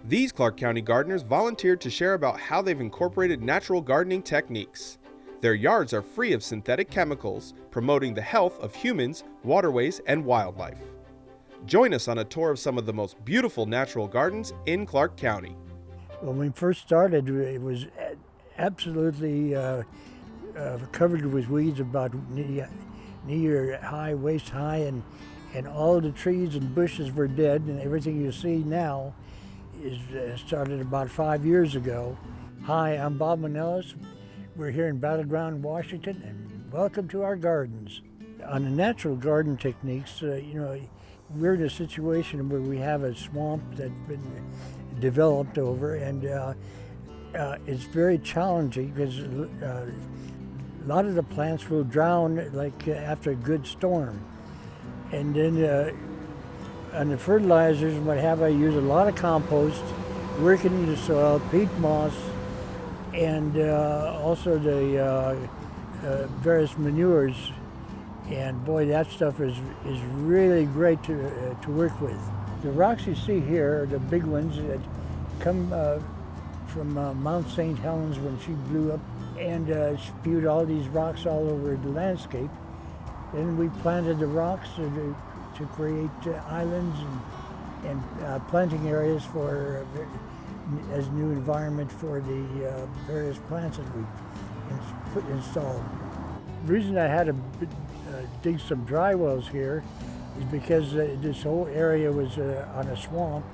These Clark County gardeners volunteered to share about how they've incorporated natural gardening techniques. Their yards are free of synthetic chemicals, promoting the health of humans, waterways, and wildlife. Join us on a tour of some of the most beautiful natural gardens in Clark County. When we first started, it was absolutely covered with weeds about knee high, waist high, and all the trees and bushes were dead, and everything you see now is started about 5 years ago. Hi, I'm Bob Manelis. We're here in Battleground, Washington, and welcome to our gardens. On the natural garden techniques, we're in a situation where we have a swamp that's been developed over, and it's very challenging because a lot of the plants will drown like after a good storm. And then on the fertilizers and what have I use a lot of compost, working in the soil, peat moss, and also the various manures. And boy, that stuff is really great to work with. The rocks you see here are the big ones that come from Mount St. Helens when she blew up and spewed all these rocks all over the landscape. Then we planted the rocks to create islands and planting areas for as new environment for the various plants that we installed. The reason I had to dig some dry wells here is because this whole area was on a swamp,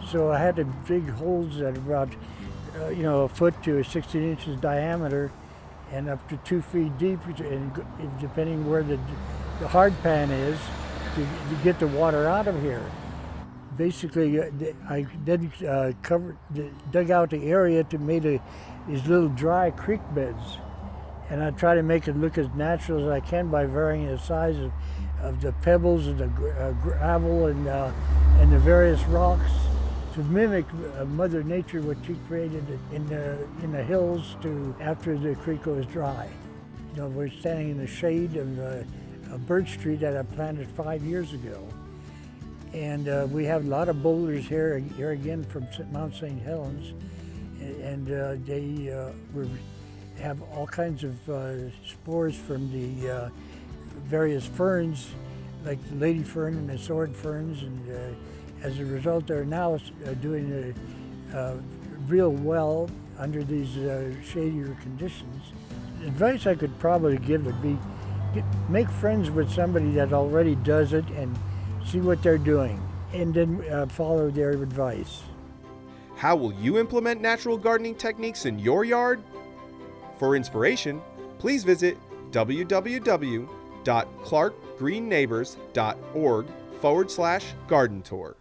so I had to dig holes at about a foot to 16 inches diameter and up to 2 feet deep, and depending where the hard pan is, to get the water out of here. Basically, I then dug out the area to make these little dry creek beds, and I try to make it look as natural as I can by varying the size of the pebbles and the gravel and the various rocks to mimic Mother Nature, what she created in the hills to after the creek goes dry. We're standing in the shade of a birch tree that I planted 5 years ago. And we have a lot of boulders here again from Mount St. Helens. And they have all kinds of spores from the various ferns, like the lady fern and the sword ferns. And as a result, they're now doing real well under these shadier conditions. The advice I could probably give would be make friends with somebody that already does it and see what they're doing, and then follow their advice. How will you implement natural gardening techniques in your yard? For inspiration, please visit www.clarkgreenneighbors.org/garden tour.